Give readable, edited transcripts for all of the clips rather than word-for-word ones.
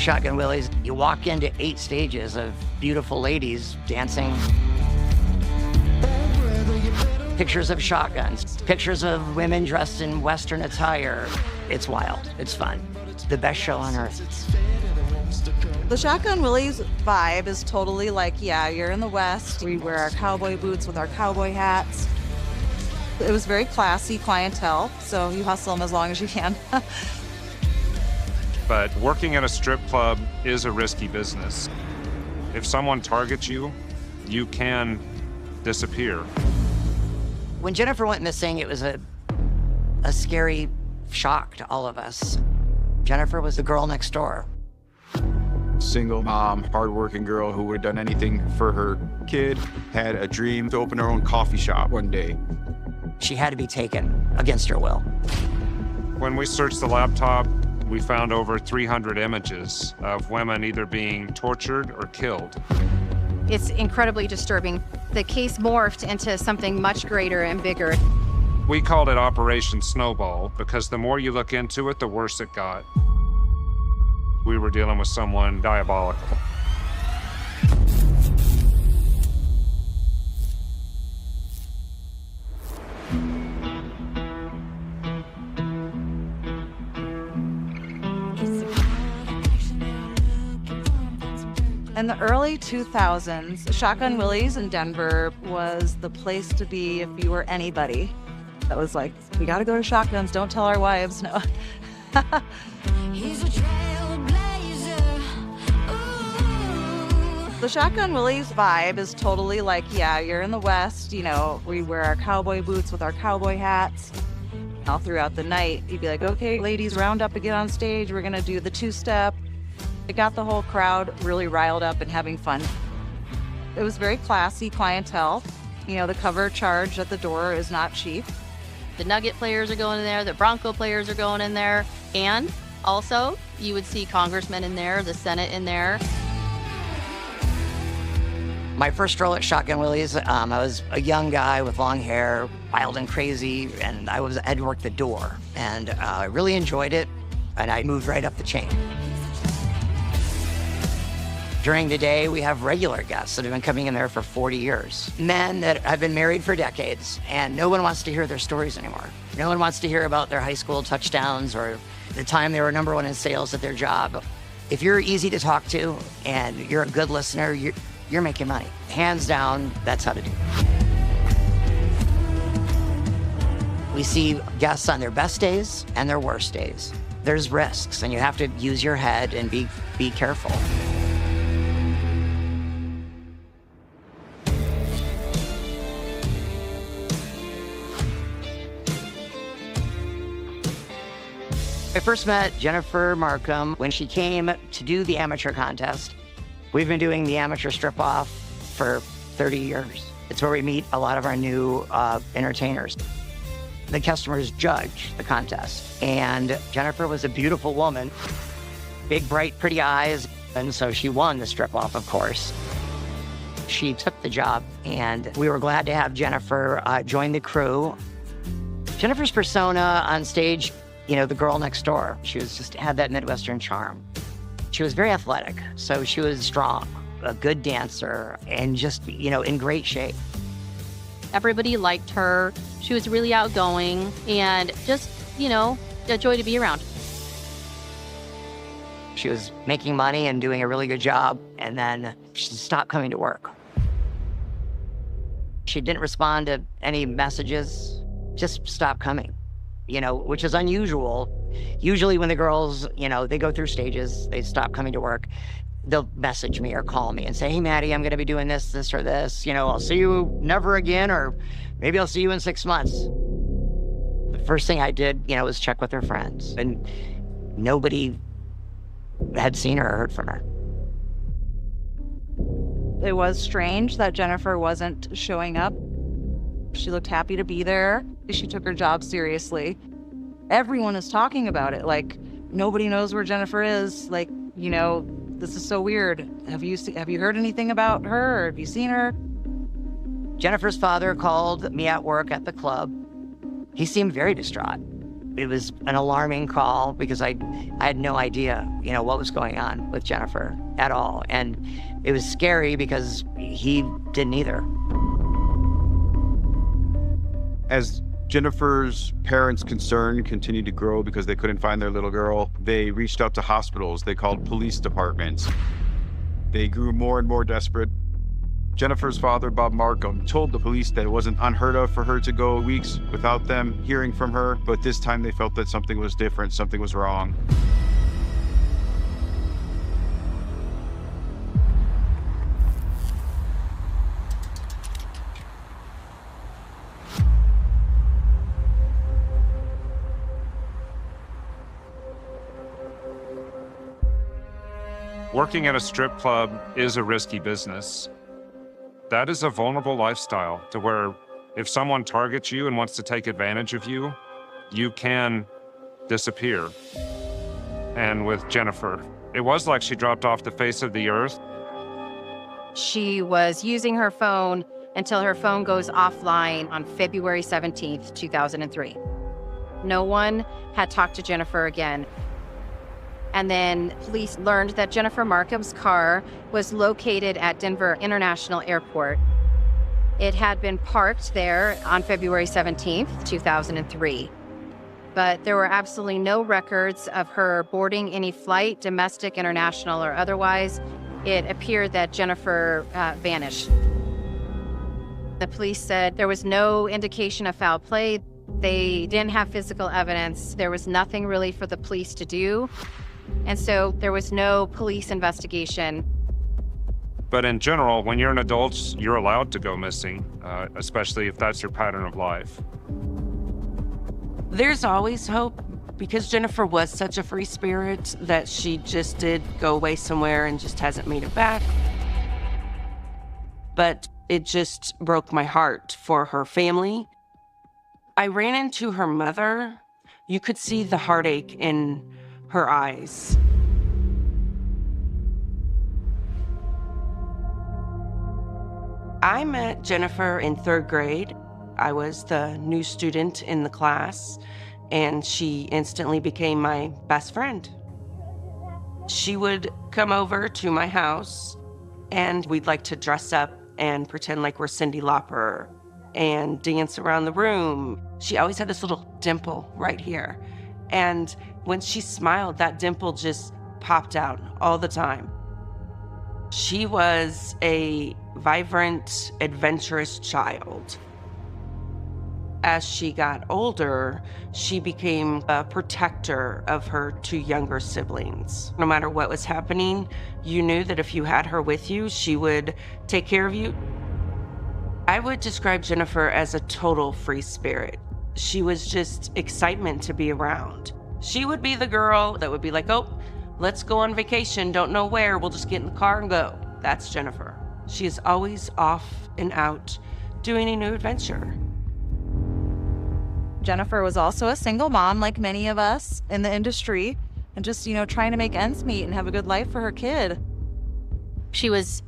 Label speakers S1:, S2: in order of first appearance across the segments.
S1: Shotgun Willies, you walk into 8 stages of beautiful ladies dancing. Pictures of shotguns, pictures of women dressed in Western attire. It's wild, it's fun. The best show on earth.
S2: The Shotgun Willies vibe is totally like, yeah, you're in the West. We wear our cowboy boots with our cowboy hats. It was very classy clientele, so you hustle them as long as you can.
S3: But working at a strip club is a risky business. If someone targets you, you can disappear.
S1: When Jennifer went missing, it was a scary shock to all of us. Jennifer was the girl next door.
S4: Single mom, hardworking girl who would have done anything for her kid, had a dream to open her own coffee shop one day.
S1: She had to be taken against her will.
S3: When we searched the laptop, we found over 300 images of women either being tortured or killed.
S5: It's incredibly disturbing. The case morphed into something much greater and bigger.
S3: We called it Operation Snowball because the more you look into it, the worse it got. We were dealing with someone diabolical.
S2: In the early 2000s, Shotgun Willies in Denver was the place to be if you were anybody. That was like, we gotta go to Shotguns, don't tell our wives, no.
S6: He's a trailblazer. Ooh.
S2: The Shotgun Willies vibe is totally like, yeah, you're in the West, you know, we wear our cowboy boots with our cowboy hats. All throughout the night, you'd be like, okay, ladies, round up and get on stage, we're gonna do the 2-step. It got the whole crowd really riled up and having fun. It was very classy clientele. You know, the cover charge at the door is not cheap.
S5: The Nugget players are going in there, the Bronco players are going in there, and also you would see congressmen in there, the Senate in there.
S1: My first role at Shotgun Willies, I was a young guy with long hair, wild and crazy, and I had to work the door. And I really enjoyed it, and I moved right up the chain. During the day, we have regular guests that have been coming in there for 40 years. Men that have been married for decades, and no one wants to hear their stories anymore. No one wants to hear about their high school touchdowns or the time they were #1 in sales at their job. If you're easy to talk to and you're a good listener, you're making money. Hands down, that's how to do it. We see guests on their best days and their worst days. There's risks, and you have to use your head and be careful. I first met Jennifer Markham when she came to do the amateur contest. We've been doing the amateur strip-off for 30 years. It's where we meet a lot of our new entertainers. The customers judge the contest, and Jennifer was a beautiful woman, big, bright, pretty eyes, and so she won the strip-off, of course. She took the job, and we were glad to have Jennifer join the crew. Jennifer's persona on stage, you know, the girl next door. She had that Midwestern charm. She was very athletic, so she was strong, a good dancer, and just, you know, in great shape.
S5: Everybody liked her. She was really outgoing and just, you know, a joy to be around.
S1: She was making money and doing a really good job, and then she stopped coming to work. She didn't respond to any messages, just stopped coming. You know, which is unusual. Usually when the girls, you know, they go through stages, they stop coming to work, they'll message me or call me and say, hey, Maddie, I'm gonna be doing this or this. You know, I'll see you never again, or maybe I'll see you in 6 months. The first thing I did, you know, was check with her friends, and nobody had seen her or heard from her.
S2: It was strange that Jennifer wasn't showing up. She looked happy to be there. She took her job seriously. Everyone is talking about it. Like, nobody knows where Jennifer is. Like, you know, this is so weird. Have you heard anything about her, or have you seen her?
S1: Jennifer's father called me at work at the club. He seemed very distraught. It was an alarming call because I had no idea, what was going on with Jennifer at all. And it was scary because he didn't either.
S4: As Jennifer's parents' concern continued to grow because they couldn't find their little girl, they reached out to hospitals. They called police departments. They grew more and more desperate. Jennifer's father, Bob Markham, told the police that it wasn't unheard of for her to go weeks without them hearing from her, but this time they felt that something was different, something was wrong.
S3: Working at a strip club is a risky business. That is a vulnerable lifestyle to where if someone targets you and wants to take advantage of you, you can disappear. And with Jennifer, it was like she dropped off the face of the earth.
S5: She was using her phone until her phone goes offline on February 17th, 2003. No one had talked to Jennifer again. And then police learned that Jennifer Markham's car was located at Denver International Airport. It had been parked there on February 17th, 2003. But there were absolutely no records of her boarding any flight, domestic, international, or otherwise. It appeared that Jennifer vanished. The police said there was no indication of foul play. They didn't have physical evidence. There was nothing really for the police to do. And so there was no police investigation.
S3: But in general, when you're an adult, you're allowed to go missing, especially if that's your pattern of life.
S7: There's always hope because Jennifer was such a free spirit that she just did go away somewhere and just hasn't made it back. But it just broke my heart for her family. I ran into her mother. You could see the heartache in her eyes. I met Jennifer in 3rd grade. I was the new student in the class, and she instantly became my best friend. She would come over to my house, and we'd like to dress up and pretend like we're Cyndi Lauper and dance around the room. She always had this little dimple right here. And when she smiled, that dimple just popped out all the time. She was a vibrant, adventurous child. As she got older, she became a protector of her 2 younger siblings. No matter what was happening, you knew that if you had her with you, she would take care of you. I would describe Jennifer as a total free spirit. She was just excitement to be around. She would be the girl that would be like, oh, let's go on vacation, don't know where, we'll just get in the car and go. That's Jennifer. She is always off and out doing a new adventure.
S2: Jennifer was also a single mom, like many of us in the industry, and just, trying to make ends meet and have a good life for her kid.
S5: She was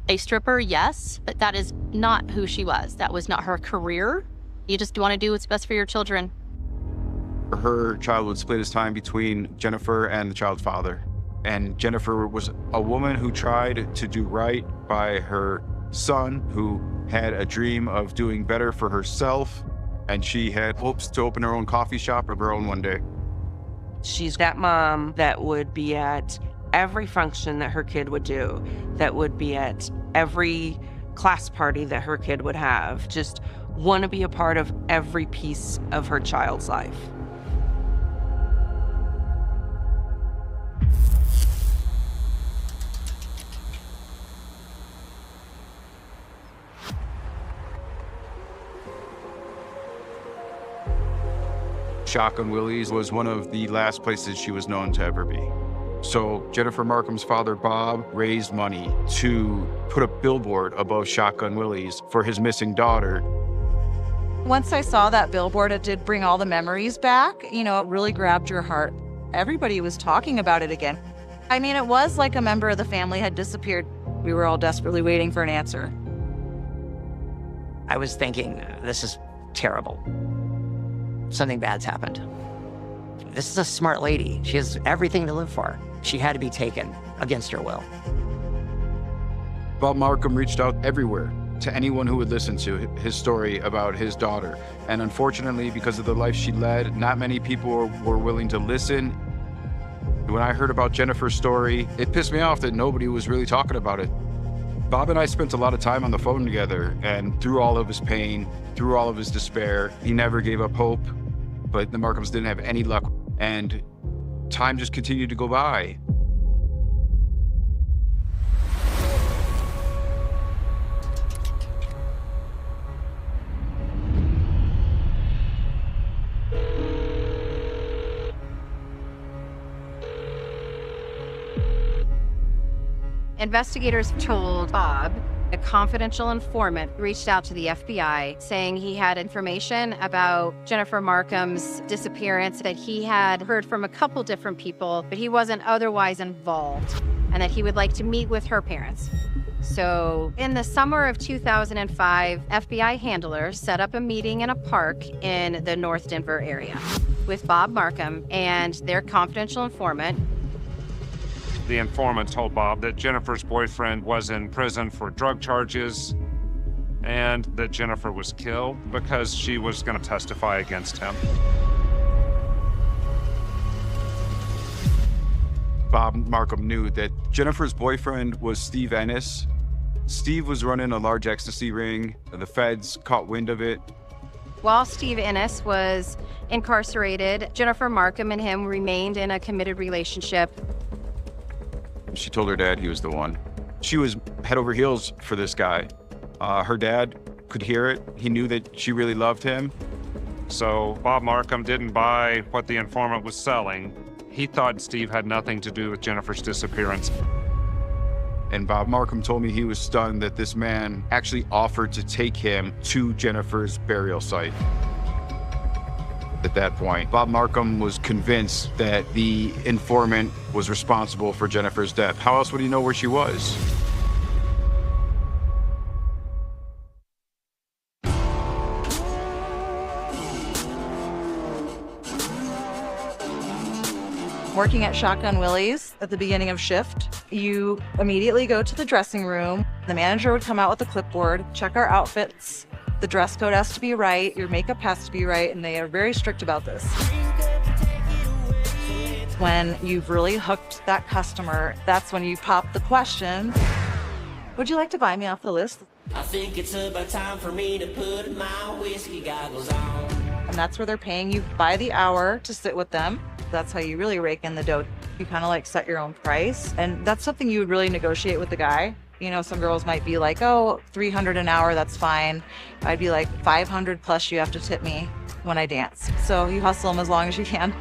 S5: a stripper, yes, but that is not who she was. That was not her career. You just want to do what's best for your children.
S4: Her child would split his time between Jennifer and the child's father. And Jennifer was a woman who tried to do right by her son, who had a dream of doing better for herself. And she had hopes to open her own coffee shop of her own one day.
S7: She's that mom that would be at every function that her kid would do, that would be at every class party that her kid would have, just want to be a part of every piece of her child's life.
S4: Shotgun Willies was one of the last places she was known to ever be. So Jennifer Markham's father, Bob, raised money to put a billboard above Shotgun Willies for his missing daughter.
S2: Once I saw that billboard, it did bring all the memories back. It really grabbed your heart. Everybody was talking about it again. I mean, it was like a member of the family had disappeared. We were all desperately waiting for an answer.
S1: I was thinking, this is terrible. Something bad's happened. This is a smart lady. She has everything to live for. She had to be taken against her will.
S4: Bob Markham reached out everywhere to anyone who would listen to his story about his daughter. And unfortunately, because of the life she led, not many people were willing to listen. When I heard about Jennifer's story, it pissed me off that nobody was really talking about it. Bob and I spent a lot of time on the phone together, and through all of his pain, through all of his despair, he never gave up hope, but the Markhams didn't have any luck, and time just continued to go by.
S5: Investigators told Bob a confidential informant reached out to the FBI saying he had information about Jennifer Markham's disappearance, that he had heard from a couple different people, but he wasn't otherwise involved, and that he would like to meet with her parents. So in the summer of 2005, FBI handlers set up a meeting in a park in the North Denver area with Bob Markham and their confidential informant.
S3: The informant told Bob that Jennifer's boyfriend was in prison for drug charges and that Jennifer was killed because she was going to testify against him.
S4: Bob Markham knew that Jennifer's boyfriend was Steve Ennis. Steve was running a large ecstasy ring. The feds caught wind of it.
S5: While Steve Ennis was incarcerated, Jennifer Markham and him remained in a committed relationship.
S4: She told her dad he was the one. She was head over heels for this guy. Her dad could hear it. He knew that she really loved him.
S3: So Bob Markham didn't buy what the informant was selling. He thought Steve had nothing to do with Jennifer's disappearance.
S4: And Bob Markham told me he was stunned that this man actually offered to take him to Jennifer's burial site. At that point, Bob Markham was convinced that the informant was responsible for Jennifer's death. How else would he know where she was?
S2: Working at Shotgun Willies at the beginning of shift, you immediately go to the dressing room. The manager would come out with a clipboard, check our outfits. The dress code has to be right, your makeup has to be right, and they are very strict about this. When you've really hooked that customer, that's when you pop the question, would you like to buy me off the list?
S8: I think it's about time for me to put my whiskey goggles on.
S2: And that's where they're paying you by the hour to sit with them. That's how you really rake in the dough. You kind of like set your own price. And that's something you would really negotiate with the guy. You know, some girls might be like, oh, $300 an hour, that's fine. I'd be like, $500 plus you have to tip me when I dance. So you hustle them as long as you can.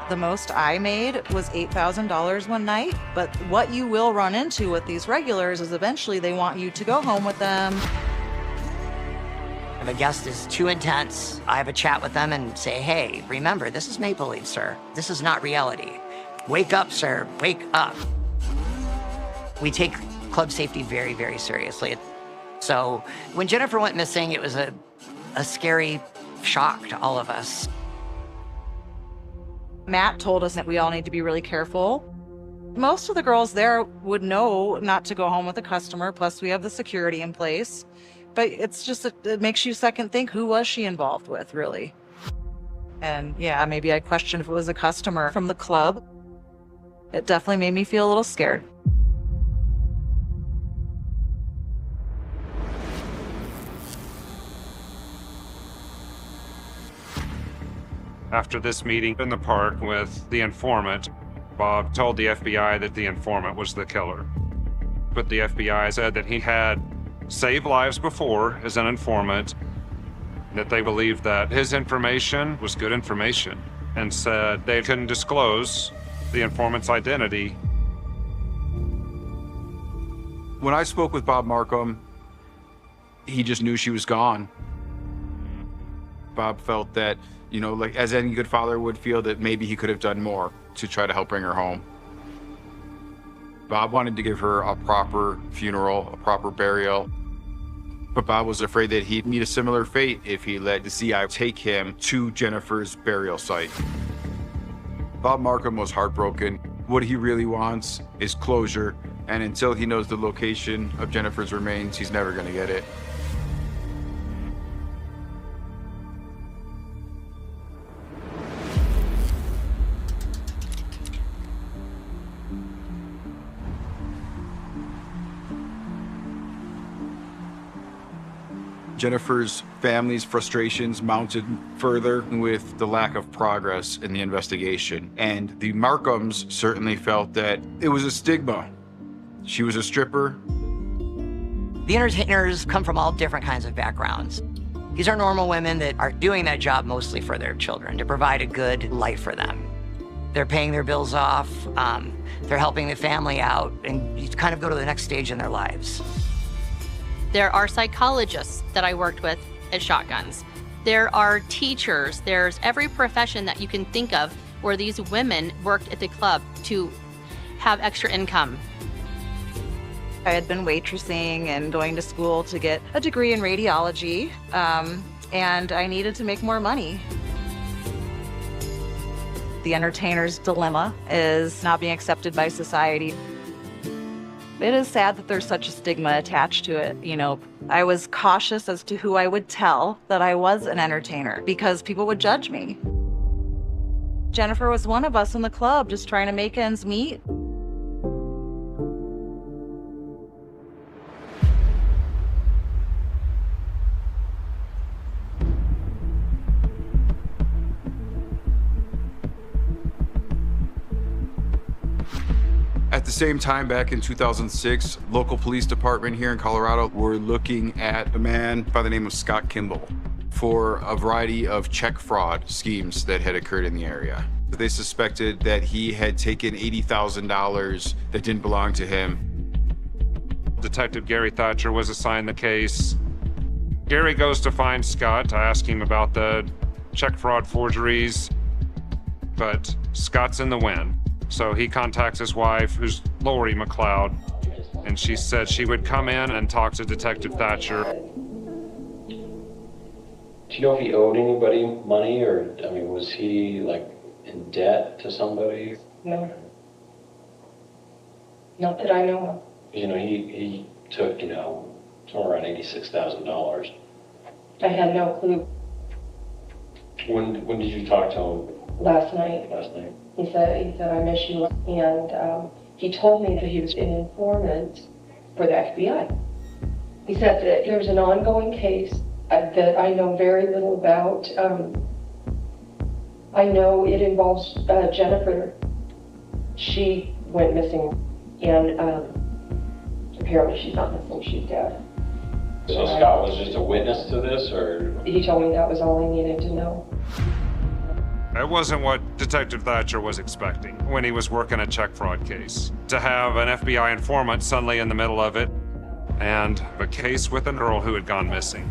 S2: The most I made was $8,000 one night. But what you will run into with these regulars is eventually they want you to go home with them.
S1: If a guest is too intense, I have a chat with them and say, hey, remember, this is make believe, sir. This is not reality. Wake up, sir, wake up. We take club safety very, very seriously. So when Jennifer went missing, it was a scary shock to all of us.
S2: Matt told us that we all need to be really careful. Most of the girls there would know not to go home with a customer, plus we have the security in place. But it's just, it makes you second think, who was she involved with, really? And yeah, maybe I questioned if it was a customer from the club. It definitely made me feel a little scared.
S3: After this meeting in the park with the informant, Bob told the FBI that the informant was the killer. But the FBI said that he had saved lives before as an informant, that they believed that his information was good information, and said they couldn't disclose the informant's identity.
S4: When I spoke with Bob Markham, he just knew she was gone. Bob felt that, you know, like as any good father would feel, that maybe he could have done more to try to help bring her home. Bob wanted to give her a proper funeral, a proper burial. But Bob was afraid that he'd meet a similar fate if he let the CI take him to Jennifer's burial site. Bob Markham was heartbroken. What he really wants is closure, and until he knows the location of Jennifer's remains, he's never gonna get it. Jennifer's family's frustrations mounted further with the lack of progress in the investigation. And the Markhams certainly felt that it was a stigma. She was a stripper.
S1: The entertainers come from all different kinds of backgrounds. These are normal women that are doing that job mostly for their children, to provide a good life for them. They're paying their bills off, they're helping the family out, and you kind of go to the next stage in their lives.
S9: There are psychologists that I worked with at Shotguns. There are teachers. There's every profession that you can think of where these women worked at the club to have extra income.
S2: I had been waitressing and going to school to get a degree in radiology, and I needed to make more money. The entertainer's dilemma is not being accepted by society. It is sad that there's such a stigma attached to it. You know, I was cautious as to who I would tell that I was an entertainer because people would judge me. Jennifer was one of us in the club just trying to make ends meet.
S4: At the same time, back in 2006, local police department here in Colorado were looking at a man by the name of Scott Kimball for a variety of check fraud schemes that had occurred in the area. They suspected that he had taken $80,000 that didn't belong to him.
S3: Detective Gary Thatcher was assigned the case. Gary goes to find Scott to ask him about the check fraud forgeries, but Scott's in the wind. So he contacts his wife, who's Lori McLeod, and she said she would come in and talk to Detective Thatcher.
S10: Do you know if he owed anybody money, or, I mean, was he, like, in debt to somebody?
S11: No. Not that I know of.
S10: You know, he took, you know, somewhere around $86,000.
S11: I had no clue.
S10: When did you talk to him?
S11: Last night.
S10: Last night.
S11: He said, I miss you. And he told me that he was an informant for the FBI. He said that there's an ongoing case that I know very little about. I know it involves Jennifer. She went missing, and apparently she's not missing, she's dead.
S10: So Scott was just a witness to this, or?
S11: He told me that was all I needed to know.
S3: That wasn't what Detective Thatcher was expecting when he was working a check fraud case. To have an FBI informant suddenly in the middle of it, and a case with a girl who had gone missing.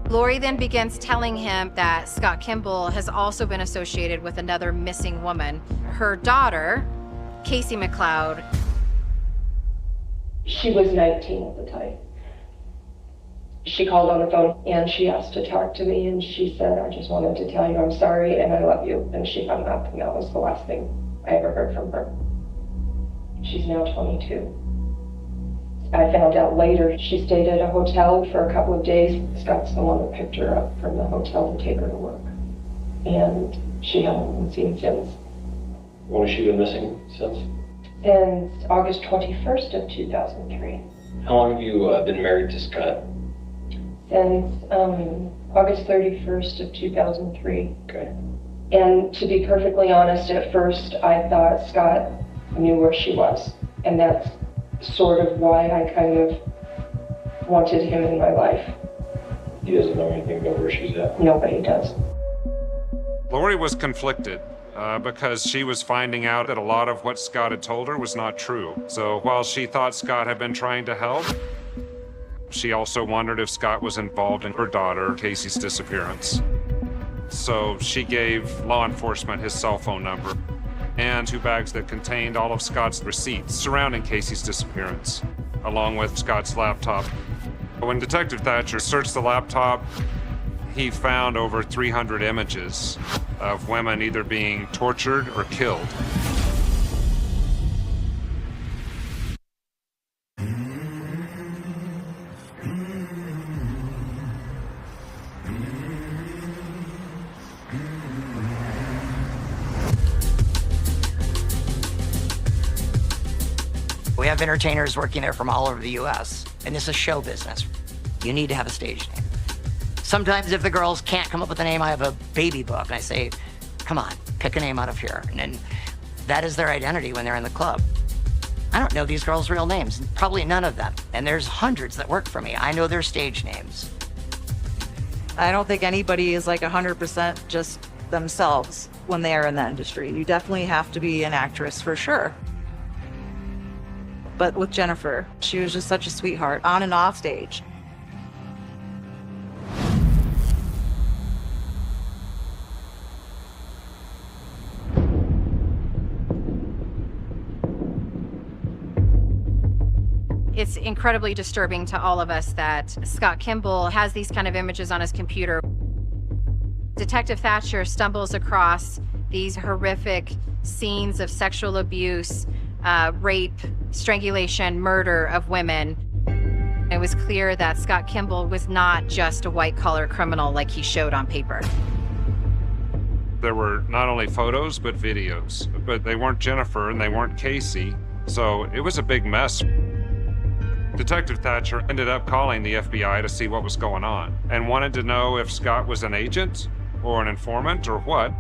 S5: Lori then begins telling him that Scott Kimball has also been associated with another missing woman. Her daughter, Casey McLeod.
S11: She was 19 at the time. She called on the phone and she asked to talk to me, and she said, I just wanted to tell you I'm sorry and I love you. And she hung up, and that was the last thing I ever heard from her. She's now 22. I found out later she stayed at a hotel for a couple of days. Scott's the one that picked her up from the hotel to take her to work. And she hasn't been seen since.
S10: When has she been missing since?
S11: Since August 21st of 2003.
S10: How long have you been married to Scott?
S11: Since August 31st of 2003.
S10: Okay.
S11: And to be perfectly honest, at first I thought Scott knew where she was. And that's sort of why I kind of wanted him in my life.
S10: He doesn't know anything about where she's at?
S11: Nobody does.
S3: Lori was conflicted because she was finding out that a lot of what Scott had told her was not true. So while she thought Scott had been trying to help, she also wondered if Scott was involved in her daughter, Casey's disappearance. So she gave law enforcement his cell phone number and 2 bags that contained all of Scott's receipts surrounding Casey's disappearance, along with Scott's laptop. When Detective Thatcher searched the laptop, he found over 300 images of women either being tortured or killed.
S1: We have entertainers working there from all over the US, and this is show business. You need to have a stage name. Sometimes if the girls can't come up with a name, I have a baby book, and I say, come on, pick a name out of here. And then that is their identity when they're in the club. I don't know these girls' real names, probably none of them. And there's hundreds that work for me. I know their stage names.
S2: I don't think anybody is like 100% just themselves when they are in that industry. You definitely have to be an actress for sure. But with Jennifer, she was just such a sweetheart on and off stage.
S5: It's incredibly disturbing to all of us that Scott Kimball has these kind of images on his computer. Detective Thatcher stumbles across these horrific scenes of sexual abuse, rape, strangulation, murder of women. It was clear that Scott Kimball was not just a white-collar criminal like he showed on paper.
S3: There were not only photos, but videos. But they weren't Jennifer and they weren't Casey, so it was a big mess. Detective Thatcher ended up calling the FBI to see what was going on and wanted to know if Scott was an agent or an informant or what.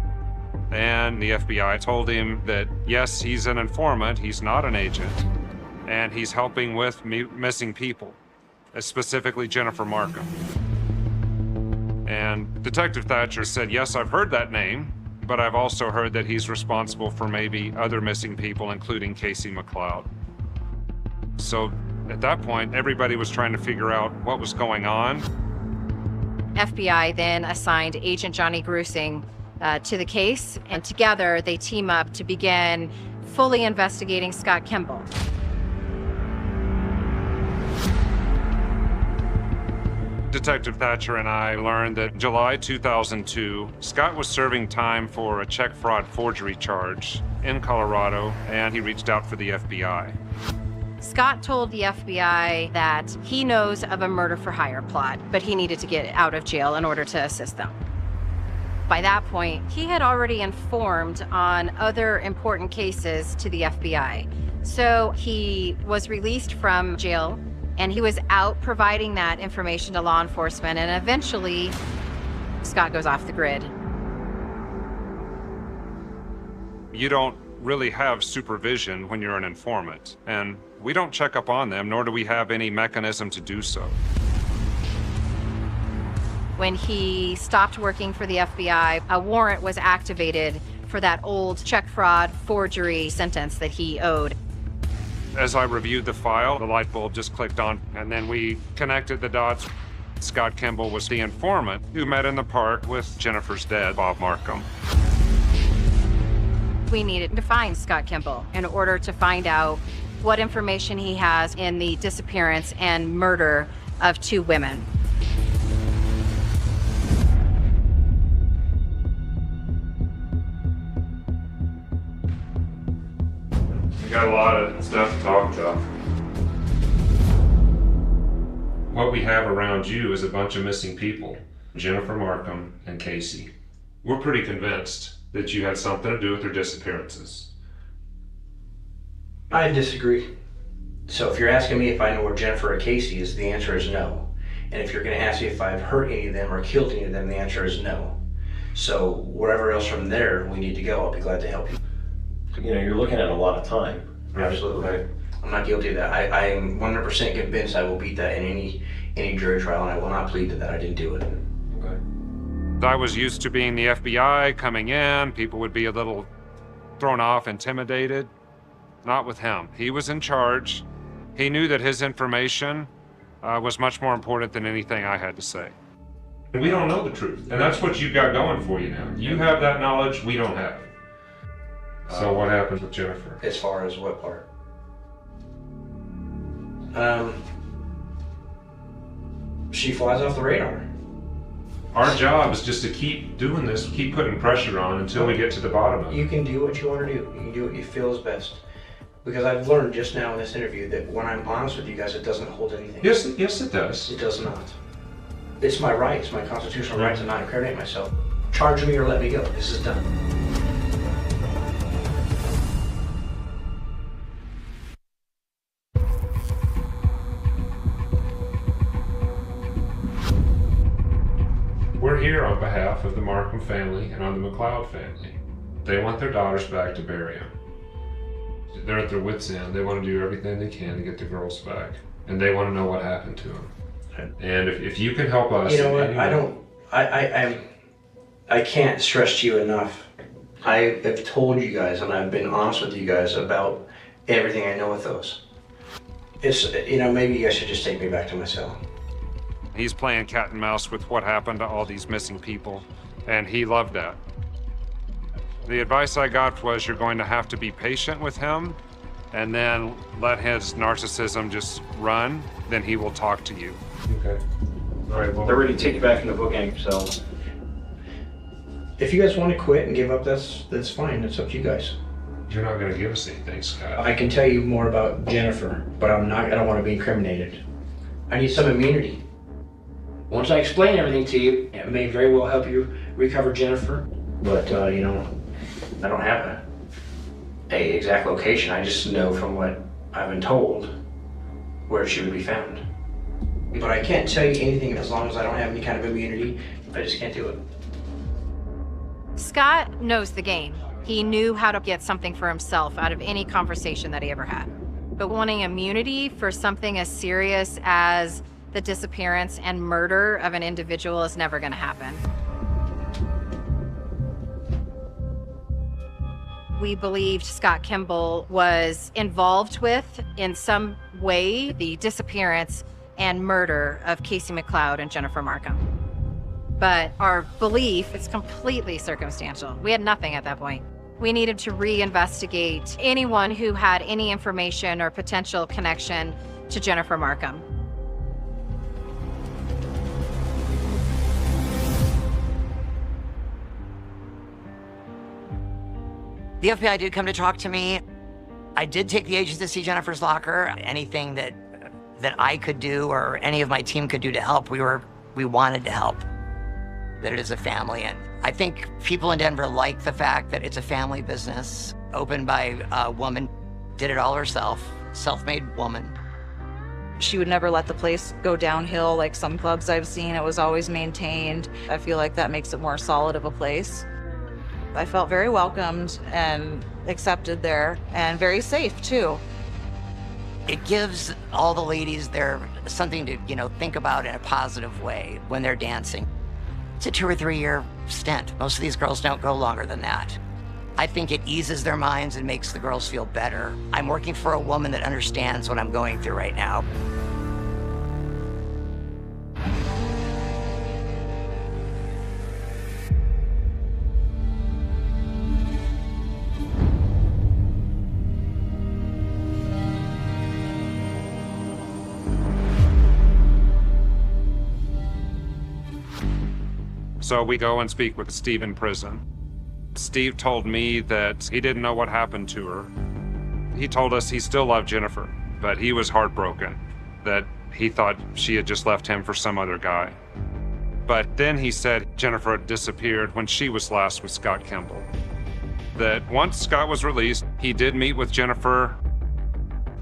S3: And the FBI told him that, yes, he's an informant, he's not an agent, and he's helping with missing people, specifically Jennifer Markham. And Detective Thatcher said, yes, I've heard that name, but I've also heard that he's responsible for maybe other missing people, including Casey McLeod. So at that point, everybody was trying to figure out what was going on.
S5: FBI then assigned Agent Johnny Grusing to the case, and together they team up to begin fully investigating Scott Kimball.
S3: Detective Thatcher and I learned that in July 2002, Scott was serving time for a check fraud forgery charge in Colorado, and he reached out for the FBI.
S5: Scott told the FBI that he knows of a murder for hire plot, but he needed to get out of jail in order to assist them. By that point, he had already informed on other important cases to the FBI. So he was released from jail, and he was out providing that information to law enforcement, and eventually, Scott goes off the grid.
S3: You don't really have supervision when you're an informant, and we don't check up on them, nor do we have any mechanism to do so.
S5: When he stopped working for the FBI, a warrant was activated for that old check fraud forgery sentence that he owed.
S3: As I reviewed the file, the light bulb just clicked on, and then we connected the dots. Scott Kimball was the informant who met in the park with Jennifer's dad, Bob Markham.
S5: We needed to find Scott Kimball in order to find out what information he has in the disappearance and murder of 2 women.
S3: We got a lot of stuff to talk about. What we have around you is a bunch of missing people, Jennifer Markham and Casey. We're pretty convinced that you had something to do with their disappearances.
S12: I disagree. So if you're asking me if I know where Jennifer or Casey is, the answer is no. And if you're going to ask me if I've hurt any of them or killed any of them, the answer is no. So wherever else from there we need to go, I'll be glad to help you.
S10: You know, you're looking at a lot of time.
S12: Absolutely. I'm not guilty of that. I am 100% convinced I will beat that in any jury trial, and I will not plead to that I didn't do it.
S3: Okay. I was used to being the FBI coming in. People would be a little thrown off, intimidated. Not with him. He was in charge. He knew that his information was much more important than anything I had to say. We don't know the truth, and that's what you've got going for you now. You have that knowledge, we don't have. So what happened with Jennifer?
S12: As far as what part? she flies off the radar.
S3: Our job is just to keep doing this, keep putting pressure on until we get to the bottom of it.
S12: You can do what you want to do. You can do what you feel is best. Because I've learned just now in this interview that when I'm honest with you guys, it doesn't hold anything.
S3: Yes, it does.
S12: It does not. It's my right. It's my constitutional right to not incriminate myself. Charge me or let me go. This is done.
S3: We're here on behalf of the Markham family and on the McLeod family. They want their daughters back to bury them. They're at their wits' end. They want to do everything they can to get the girls back. And they want to know what happened to them. And if you can help us...
S12: You know what, I can't stress to you enough. I have told you guys and I've been honest with you guys about everything I know with those. It's, maybe you guys should just take me back to my cell.
S3: He's playing cat and mouse with what happened to all these missing people, and he loved that. The advice I got was you're going to have to be patient with him and then let his narcissism just run, then he will talk to you.
S12: Okay. All right, well, they're ready to take you back in the booking, so. If you guys want to quit and give up, that's fine. It's up to you guys.
S3: You're not going to give us anything, Scott.
S12: I can tell you more about Jennifer, but I don't want to be incriminated. I need some immunity. Once I explain everything to you, it may very well help you recover Jennifer, but I don't have a exact location. I just know from what I've been told where she would be found. But I can't tell you anything as long as I don't have any kind of immunity. I just can't do it.
S5: Scott knows the game. He knew how to get something for himself out of any conversation that he ever had. But wanting immunity for something as serious as the disappearance and murder of an individual is never going to happen. We believed Scott Kimball was involved with, in some way, the disappearance and murder of Casey McLeod and Jennifer Markham. But our belief is completely circumstantial. We had nothing at that point. We needed to reinvestigate anyone who had any information or potential connection to Jennifer Markham.
S1: The FBI did come to talk to me. I did take the agents to see Jennifer's locker. Anything that I could do or any of my team could do to help, we wanted to help. That it is a family, and I think people in Denver like the fact that it's a family business opened by a woman, did it all herself, self-made woman.
S2: She would never let the place go downhill like some clubs I've seen. It was always maintained. I feel like that makes it more solid of a place. I felt very welcomed and accepted there, and very safe too.
S1: It gives all the ladies there something to, think about in a positive way when they're dancing. It's a 2 or 3 year stint. Most of these girls don't go longer than that. I think it eases their minds and makes the girls feel better. I'm working for a woman that understands what I'm going through right now.
S3: So we go and speak with Steve in prison. Steve told me that he didn't know what happened to her. He told us he still loved Jennifer, but he was heartbroken that he thought she had just left him for some other guy. But then he said Jennifer had disappeared when she was last with Scott Kimball. That once Scott was released, he did meet with Jennifer.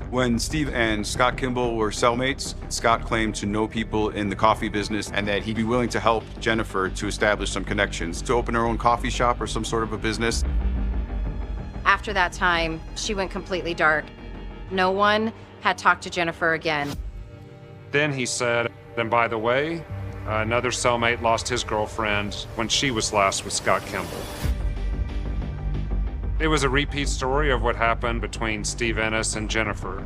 S4: When Steve and Scott Kimball were cellmates, Scott claimed to know people in the coffee business and that he'd be willing to help Jennifer to establish some connections, to open her own coffee shop or some sort of a business.
S5: After that time, she went completely dark. No one had talked to Jennifer again.
S3: Then he said, then by the way, another cellmate lost his girlfriend when she was last with Scott Kimball. It was a repeat story of what happened between Steve Ennis and Jennifer.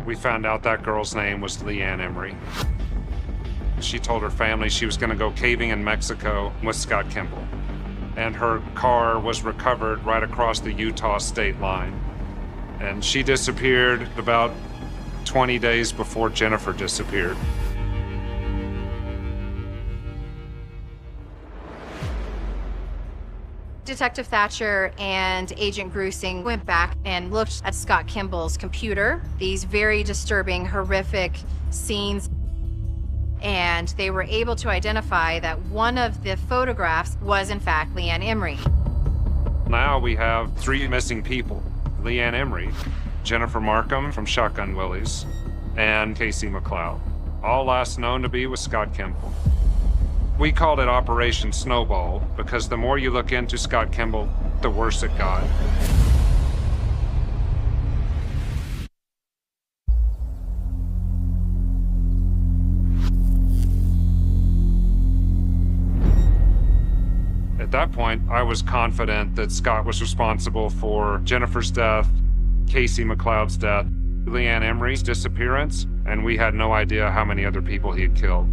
S3: We found out that girl's name was Leanne Emery. She told her family she was going to go caving in Mexico with Scott Kimball. And her car was recovered right across the Utah state line. And she disappeared about 20 days before Jennifer disappeared.
S5: Detective Thatcher and Agent Grusing went back and looked at Scott Kimball's computer, these very disturbing, horrific scenes, and they were able to identify that one of the photographs was in fact Leanne Emery.
S3: Now we have 3 missing people: Leanne Emery, Jennifer Markham from Shotgun Willies, and Casey McLeod, all last known to be with Scott Kimball. We called it Operation Snowball because the more you look into Scott Kimball, the worse it got. At that point, I was confident that Scott was responsible for Jennifer's death, Casey McLeod's death, Leanne Emery's disappearance, and we had no idea how many other people he had killed.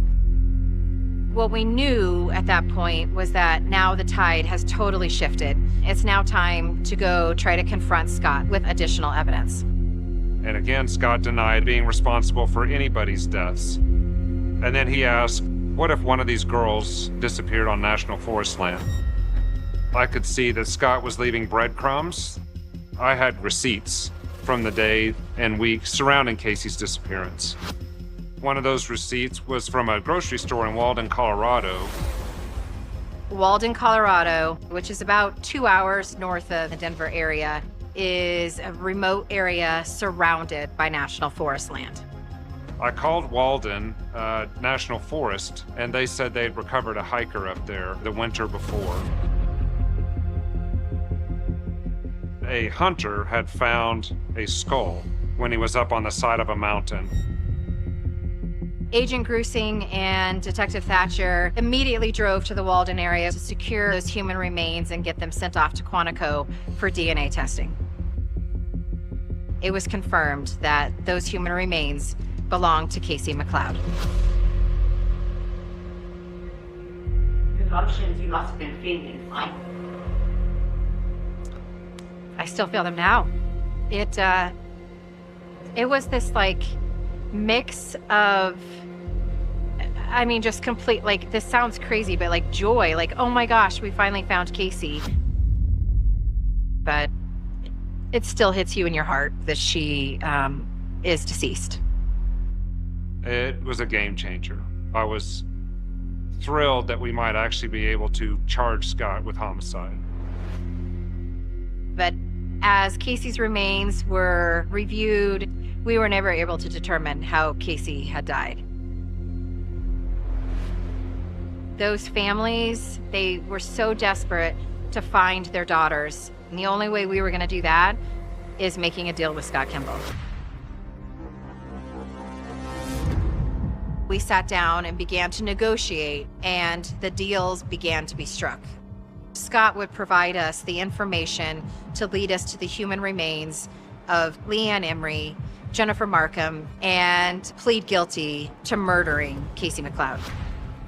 S5: What we knew at that point was that now the tide has totally shifted. It's now time to go try to confront Scott with additional evidence.
S3: And again, Scott denied being responsible for anybody's deaths. And then he asked, what if one of these girls disappeared on national forest land? I could see that Scott was leaving breadcrumbs. I had receipts from the day and week surrounding Casey's disappearance. One of those receipts was from a grocery store in Walden, Colorado.
S5: Walden, Colorado, which is about 2 hours north of the Denver area, is a remote area surrounded by national forest land.
S3: I called Walden National Forest, and they said they'd recovered a hiker up there the winter before. A hunter had found a skull when he was up on the side of a mountain.
S5: Agent Grusing and Detective Thatcher immediately drove to the Walden area to secure those human remains and get them sent off to Quantico for DNA testing. It was confirmed that those human remains belonged to Casey McLeod.
S13: The emotions you must have been feeling, like.
S5: I still feel them now. It was this like mix of, I mean, just complete, like, this sounds crazy, but like joy, like, oh my gosh, we finally found Casey. But it still hits you in your heart that she is deceased.
S3: It was a game changer. I was thrilled that we might actually be able to charge Scott with homicide.
S5: But as Casey's remains were reviewed, we were never able to determine how Casey had died. Those families, they were so desperate to find their daughters. And the only way we were going to do that is making a deal with Scott Kimball. We sat down and began to negotiate, and the deals began to be struck. Scott would provide us the information to lead us to the human remains of Leanne Emery, Jennifer Markham, and plead guilty to murdering Casey McLeod.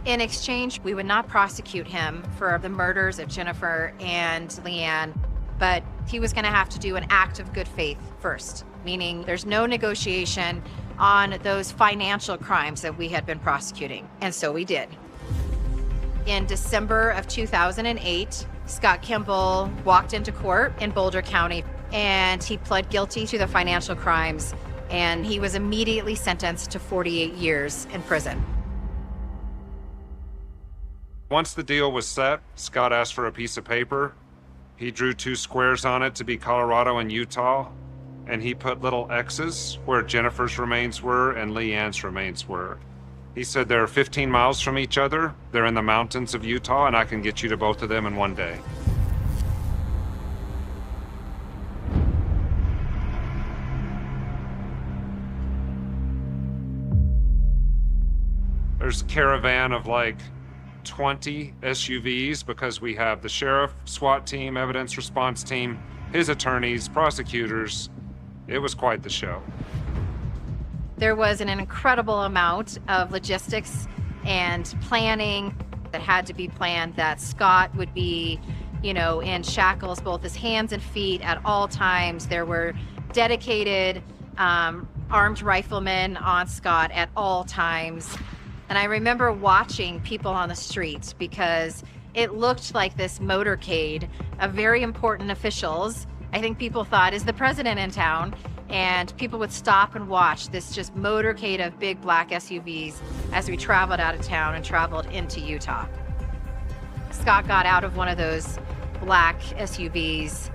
S5: In exchange, we would not prosecute him for the murders of Jennifer and Leanne, but he was going to have to do an act of good faith first, meaning there's no negotiation on those financial crimes that we had been prosecuting, and so we did. In December of 2008, Scott Kimball walked into court in Boulder County, and he pled guilty to the financial crimes, and he was immediately sentenced to 48 years in prison.
S3: Once the deal was set, Scott asked for a piece of paper. He drew 2 squares on it to be Colorado and Utah, and he put little X's where Jennifer's remains were and Leanne's remains were. He said they're 15 miles from each other, they're in the mountains of Utah, and I can get you to both of them in one day. There's a caravan of like 20 SUVs because we have the sheriff, SWAT team, evidence response team, his attorneys, prosecutors. It was quite the show.
S5: There was an incredible amount of logistics and planning that had to be planned, that Scott would be, in shackles, both his hands and feet at all times. There were dedicated armed riflemen on Scott at all times. And I remember watching people on the streets because It looked like this motorcade of very important officials. I think people thought, is the president in town? And people would stop and watch this just motorcade of big black SUVs as we traveled out of town and traveled into Utah. Scott got out of one of those black SUVs,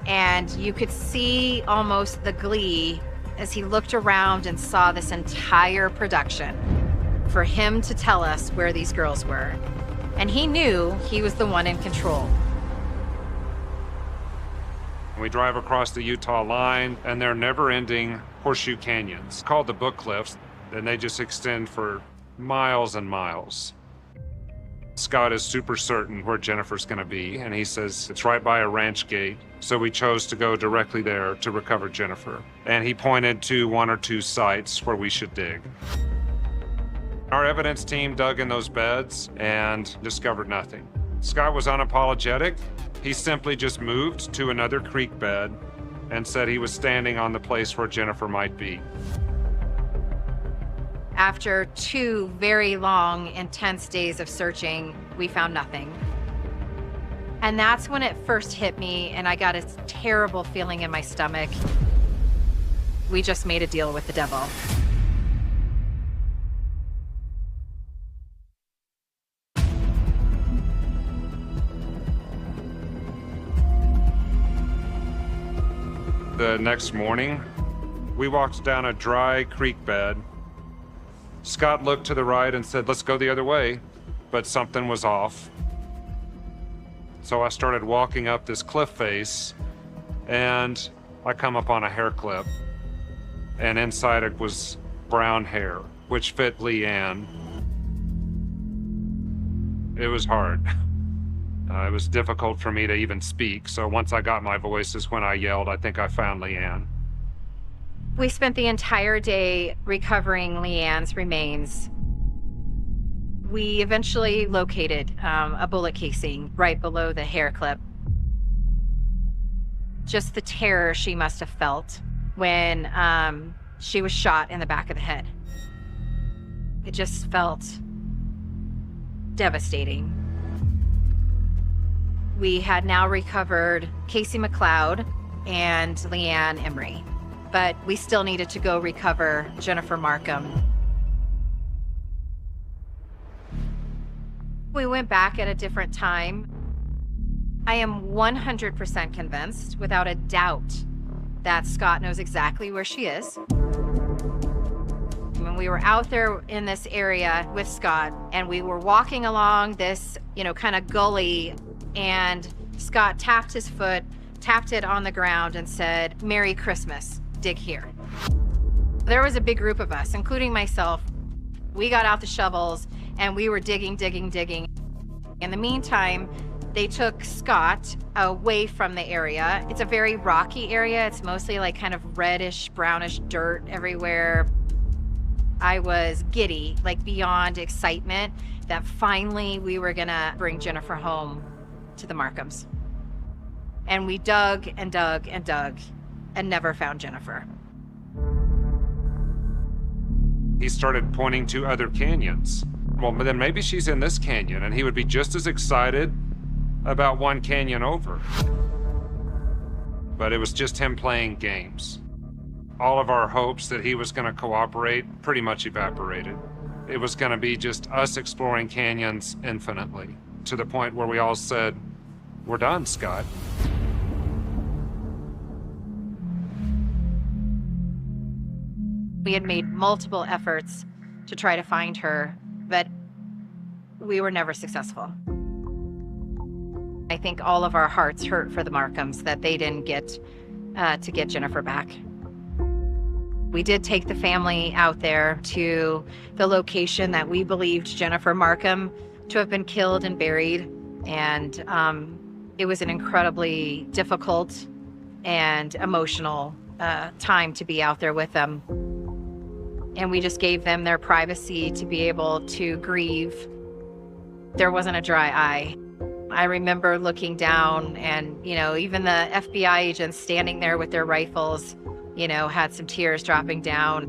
S5: and you could see almost the glee as he looked around and saw this entire production for him to tell us where these girls were. And he knew he was the one in control.
S3: We drive across the Utah line, and they're never-ending horseshoe canyons called the Book Cliffs, and they just extend for miles and miles. Scott is super certain where Jennifer's gonna be, and he says it's right by a ranch gate, so we chose to go directly there to recover Jennifer. And he pointed to one or two sites where we should dig. Our evidence team dug in those beds and discovered nothing. Scott was unapologetic. He simply just moved to another creek bed and said he was standing on the place where Jennifer might be.
S5: After 2 very long, intense days of searching, we found nothing. And that's when it first hit me, and I got a terrible feeling in my stomach. We just made a deal with the devil.
S3: The next morning, we walked down a dry creek bed. Scott looked to the right and said, let's go the other way, but something was off. So I started walking up this cliff face, and I come up on a hair clip, and inside it was brown hair, which fit Leanne. It was hard. It was difficult for me to even speak, so once I got my voice is when I yelled, I think I found Leanne.
S5: We spent the entire day recovering Leanne's remains. We eventually located a bullet casing right below the hair clip. Just the terror she must have felt when she was shot in the back of the head. It just felt devastating. We had now recovered Casey McLeod and Leanne Emery, but we still needed to go recover Jennifer Markham. We went back at a different time. I am 100% convinced, without a doubt, that Scott knows exactly where she is. When we were out there in this area with Scott, and we were walking along this, kind of gully, and Scott tapped his foot, tapped it on the ground and said, "Merry Christmas, dig here." There was a big group of us, including myself. We got out the shovels and we were digging. In the meantime, they took Scott away from the area. It's a very rocky area. It's mostly like kind of reddish, brownish dirt everywhere. I was giddy, like beyond excitement, that finally we were gonna bring Jennifer home to the Markhams. And we dug and never found Jennifer.
S3: He started pointing to other canyons. Well, then maybe she's in this canyon, and he would be just as excited about one canyon over. But it was just him playing games. All of our hopes that he was going to cooperate pretty much evaporated. It was going to be just us exploring canyons infinitely, to the point where we all said, "We're done, Scott."
S5: We had made multiple efforts to try to find her, but we were never successful. I think all of our hearts hurt for the Markhams that they didn't get to get Jennifer back. We did take the family out there to the location that we believed Jennifer Markham to have been killed and buried, and it was an incredibly difficult and emotional time to be out there with them. And we just gave them their privacy to be able to grieve. There wasn't a dry eye. I remember looking down and, even the FBI agents standing there with their rifles, had some tears dropping down.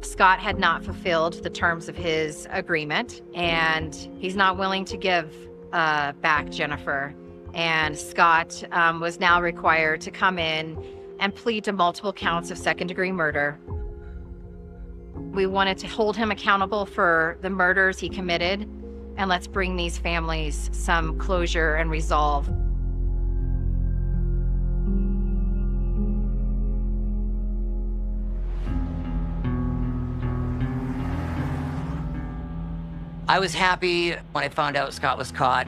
S5: Scott had not fulfilled the terms of his agreement, and he's not willing to give back Jennifer. And Scott was now required to come in and plead to multiple counts of second-degree murder. We wanted to hold him accountable for the murders he committed, and let's bring these families some closure and resolve.
S1: I was happy when I found out Scott was caught.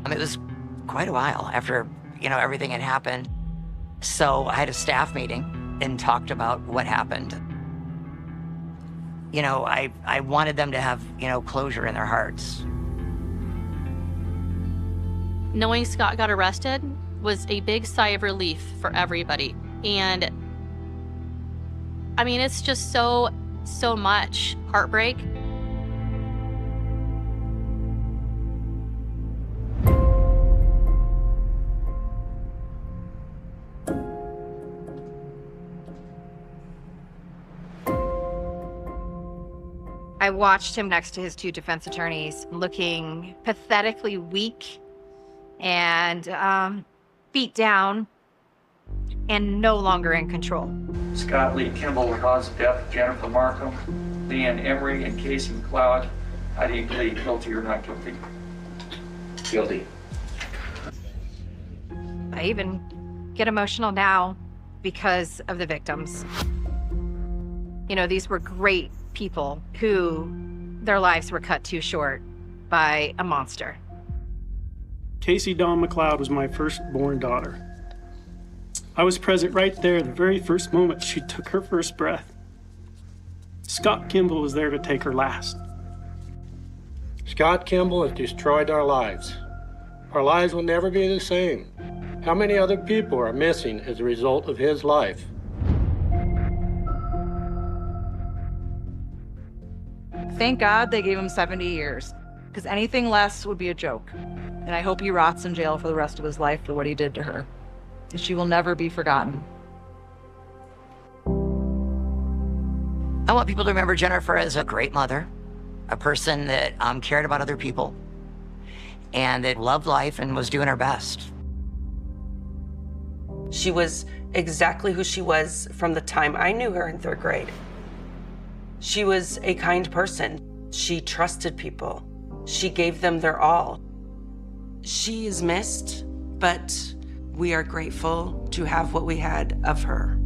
S1: It was quite a while after, everything had happened. So I had a staff meeting and talked about what happened. I wanted them to have, closure in their hearts.
S9: Knowing Scott got arrested was a big sigh of relief for everybody. And it's just so much heartbreak.
S5: I watched him next to his two defense attorneys, looking pathetically weak and beat down and no longer in control.
S14: Scott Lee Kimball, the cause of death of Jennifer Markham, Leanne Emery, and Casey McLeod. How do you plead, guilty or not guilty?
S12: Guilty.
S5: I even get emotional now because of the victims. These were great people who their lives were cut too short by a monster.
S15: Casey Dawn McLeod was my firstborn daughter. I was present right there the very first moment she took her first breath. Scott Kimball was there to take her last.
S16: Scott Kimball has destroyed our lives. Our lives will never be the same. How many other people are missing as a result of his life?
S2: Thank God they gave him 70 years, because anything less would be a joke. And I hope he rots in jail for the rest of his life for what he did to her. She will never be forgotten.
S1: I want people to remember Jennifer as a great mother, a person that cared about other people, and that loved life and was doing her best.
S7: She was exactly who she was from the time I knew her in 3rd grade. She was a kind person. She trusted people. She gave them their all. She is missed, but we are grateful to have what we had of her.